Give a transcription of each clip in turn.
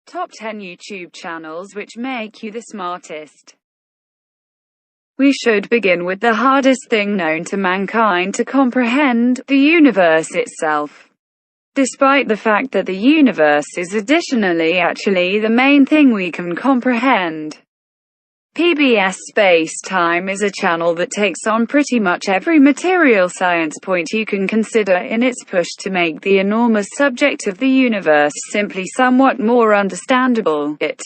Top 10 YouTube channels which make you the smartest. We should begin with the hardest thing known to mankind to comprehend, the universe itself. Despite the fact that the universe is additionally actually the main thing we can comprehend. PBS Space-Time is a channel that takes on pretty much every material science point you can consider in its push to make the enormous subject of the universe simply somewhat more understandable. It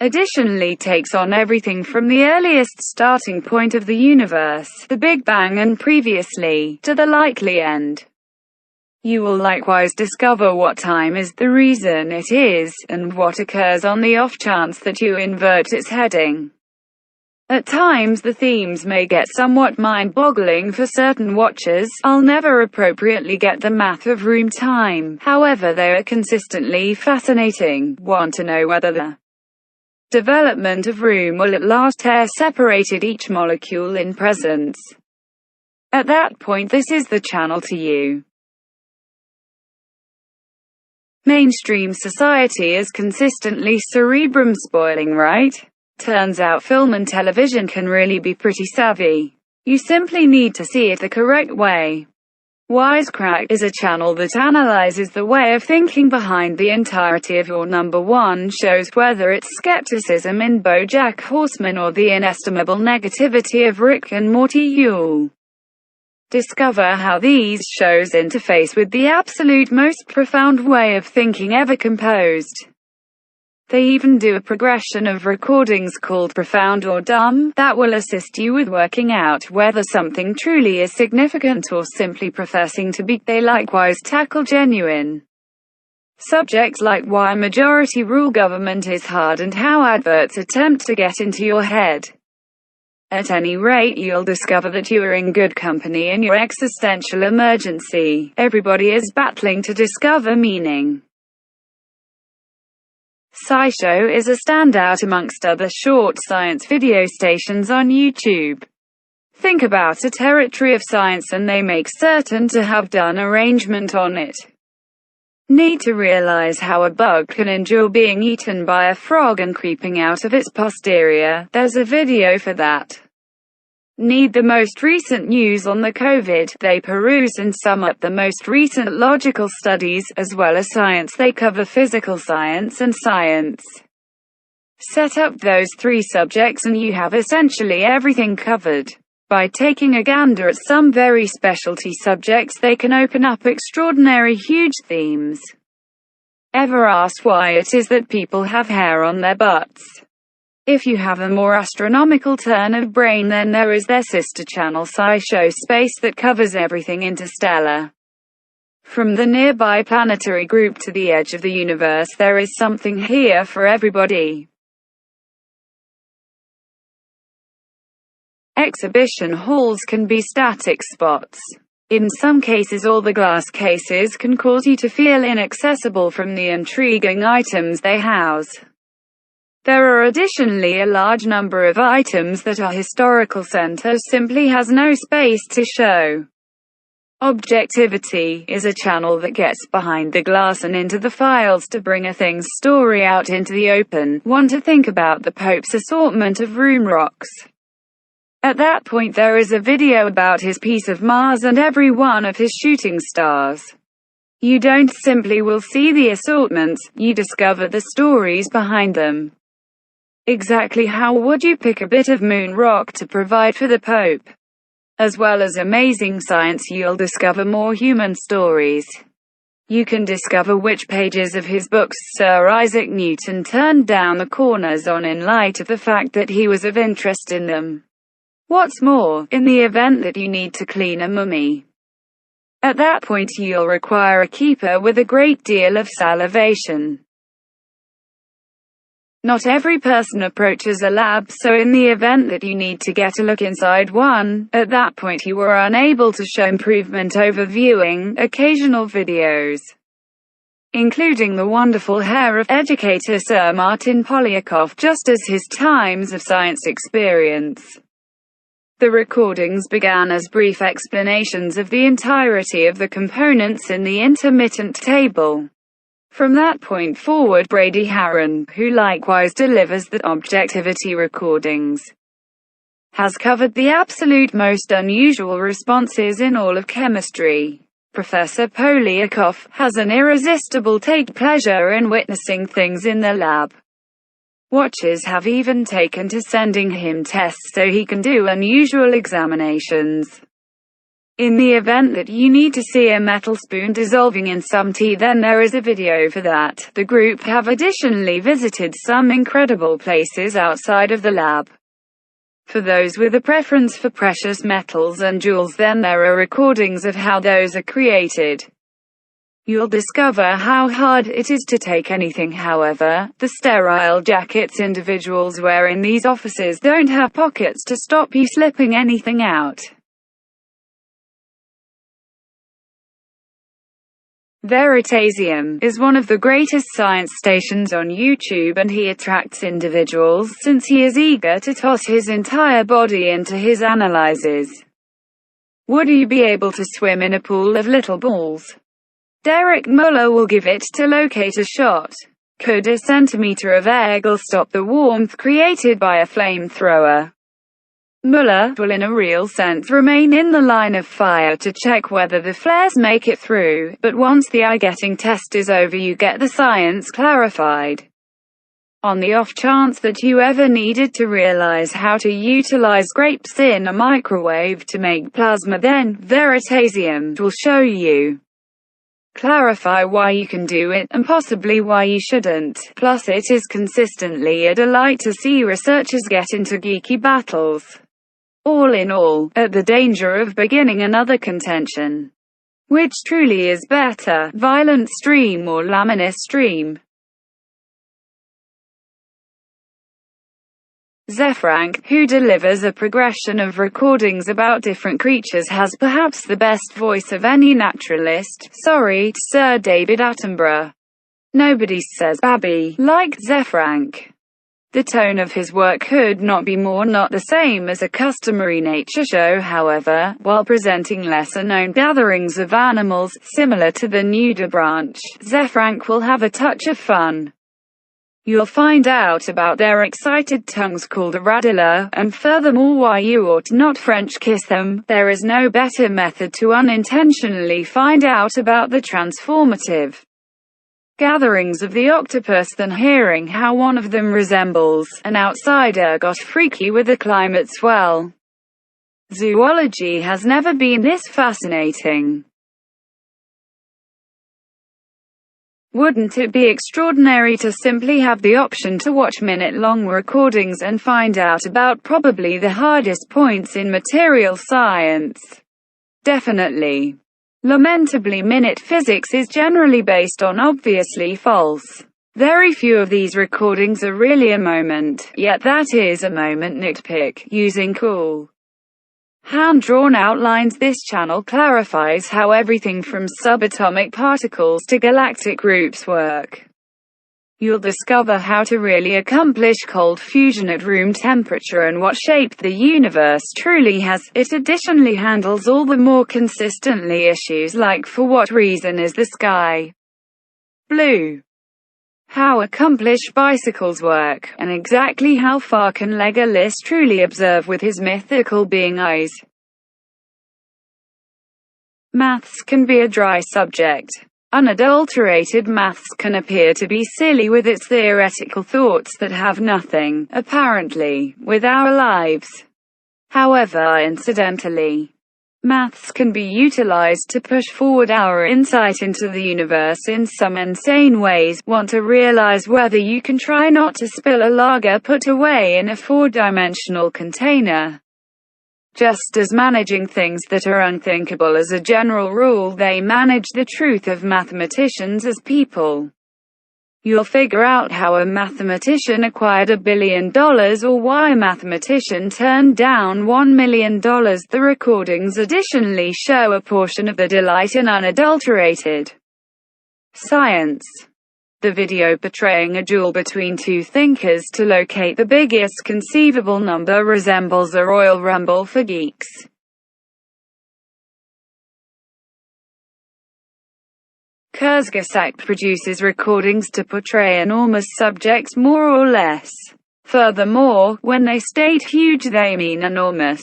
additionally takes on everything from the earliest starting point of the universe, the Big Bang, and previously, to the likely end. You will likewise discover what time is, the reason it is, and what occurs on the off chance that you invert its heading. At times the themes may get somewhat mind-boggling for certain watchers. I'll never appropriately get the math of room time, however they are consistently fascinating. Want to know whether the development of room will at last tear separated each molecule in presence? At that point this is the channel to you. Mainstream society is consistently cerebrum spoiling, right? Turns out film and television can really be pretty savvy. You simply need to see it the correct way. Wisecrack is a channel that analyzes the way of thinking behind the entirety of your number one shows, whether it's skepticism in BoJack Horseman or the inestimable negativity of Rick and Morty. You'll discover how these shows interface with the absolute most profound way of thinking ever composed. They even do a progression of recordings called Profound or Dumb, that will assist you with working out whether something truly is significant or simply professing to be. They likewise tackle genuine subjects like why majority rule government is hard and how adverts attempt to get into your head. At any rate, you'll discover that you are in good company in your existential emergency. Everybody is battling to discover meaning. SciShow is a standout amongst other short science video stations on YouTube. Think about a territory of science and they make certain to have done arrangement on it. Need to realize how a bug can endure being eaten by a frog and creeping out of its posterior? There's a video for that. Need the most recent news on the COVID? They peruse and sum up the most recent logical studies, as well as science. They cover physical science and science. Set up those three subjects and you have essentially everything covered. By taking a gander at some very specialty subjects, they can open up extraordinary huge themes. Ever asked why it is that people have hair on their butts? If you have a more astronomical turn of brain, then there is their sister channel SciShow Space that covers everything interstellar. From the nearby planetary group to the edge of the universe, there is something here for everybody. Exhibition halls can be static spots. In some cases all the glass cases can cause you to feel inaccessible from the intriguing items they house. There are additionally a large number of items that our historical center simply has no space to show. Objectivity is a channel that gets behind the glass and into the files to bring a thing's story out into the open. Want to think about the Pope's assortment of room rocks? At that point there is a video about his piece of Mars and every one of his shooting stars. You don't simply will see the assortments, you discover the stories behind them. Exactly how would you pick a bit of moon rock to provide for the Pope? As well as amazing science, you'll discover more human stories. You can discover which pages of his books Sir Isaac Newton turned down the corners on in light of the fact that he was of interest in them. What's more, in the event that you need to clean a mummy, at that point you'll require a keeper with a great deal of salivation. Not every person approaches a lab, so in the event that you need to get a look inside one, at that point you are unable to show improvement over viewing occasional videos, including the wonderful hair of educator Sir Martin Polyakov, just as his times of science experience. The recordings began as brief explanations of the entirety of the components in the intermittent table. From that point forward, Brady Haran, who likewise delivers the Objectivity recordings, has covered the absolute most unusual responses in all of chemistry. Professor Polyakov has an irresistible pleasure in witnessing things in the lab. Watchers have even taken to sending him tests so he can do unusual examinations. In the event that you need to see a metal spoon dissolving in some tea, then there is a video for that. The group have additionally visited some incredible places outside of the lab. For those with a preference for precious metals and jewels, then there are recordings of how those are created. You'll discover how hard it is to take anything. However, the sterile jackets individuals wear in these offices don't have pockets to stop you slipping anything out. Veritasium is one of the greatest science stations on YouTube, and he attracts individuals since he is eager to toss his entire body into his analyses. Would you be able to swim in a pool of little balls? Derek Muller will give it to locate a shot. Could a centimeter of egg stop the warmth created by a flamethrower? Muller will in a real sense remain in the line of fire to check whether the flares make it through, but once the eye-getting test is over, you get the science clarified. On the off chance that you ever needed to realize how to utilize grapes in a microwave to make plasma, then Veritasium will show you. Clarify why you can do it, and possibly why you shouldn't. Plus, it is consistently a delight to see researchers get into geeky battles. All in all, at the danger of beginning another contention. Which truly is better, violent stream or luminous stream? Wisecrack, who delivers a progression of recordings about different creatures, has perhaps the best voice of any naturalist. Sorry, Sir David Attenborough. Nobody says "Babby" like Wisecrack. The tone of his work could not be more not the same as a customary nature show. However, while presenting lesser-known gatherings of animals, similar to the Nudibranch, Wisecrack will have a touch of fun. You'll find out about their excited tongues called a radula, and furthermore why you ought not French kiss them. There is no better method to unintentionally find out about the transformative gatherings of the octopus than hearing how one of them resembles an outsider got freaky with a climate swell. Zoology has never been this fascinating. Wouldn't it be extraordinary to simply have the option to watch minute-long recordings and find out about probably the hardest points in material science? Definitely. Lamentably, minute physics is generally based on obviously false. Very few of these recordings are really a moment, yet that is a moment nitpick, using cool, hand-drawn outlines. This channel clarifies how everything from subatomic particles to galactic groups work. You'll discover how to really accomplish cold fusion at room temperature and what shape the universe truly has. It additionally handles all the more consistently issues like for what reason is the sky blue? How accomplish bicycles work, and exactly how far can Legolas truly observe with his mythical being eyes. Maths can be a dry subject. Unadulterated maths can appear to be silly with its theoretical thoughts that have nothing, apparently, with our lives. However, incidentally, maths can be utilized to push forward our insight into the universe in some insane ways. Want to realize whether you can try not to spill a lager put away in a four-dimensional container? Just as managing things that are unthinkable as a general rule, they manage the truth of mathematicians as people. You'll figure out how a mathematician acquired $1 billion or why a mathematician turned down $1 million. The recordings additionally show a portion of the delight in unadulterated science. The video portraying a duel between two thinkers to locate the biggest conceivable number resembles a Royal Rumble for geeks. Kurzgesagt produces recordings to portray enormous subjects more or less. Furthermore, when they state huge they mean enormous.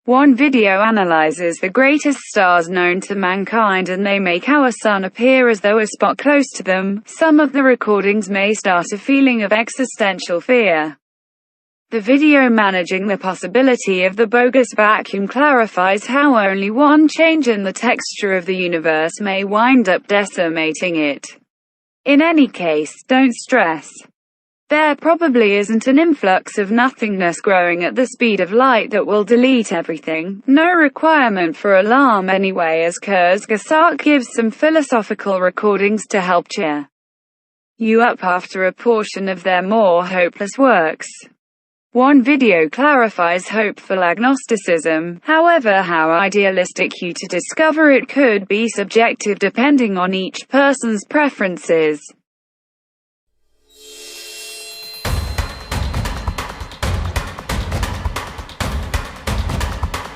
One video analyzes the greatest stars known to mankind and they make our sun appear as though a spot close to them. Some of the recordings may start a feeling of existential fear. The video managing the possibility of the bogus vacuum clarifies how only one change in the texture of the universe may wind up decimating it. In any case, don't stress. There probably isn't an influx of nothingness growing at the speed of light that will delete everything. No requirement for alarm anyway, as Kurzgesagt gives some philosophical recordings to help cheer you up after a portion of their more hopeless works. One video clarifies hopeful agnosticism, however how idealistic you to discover it could be subjective depending on each person's preferences.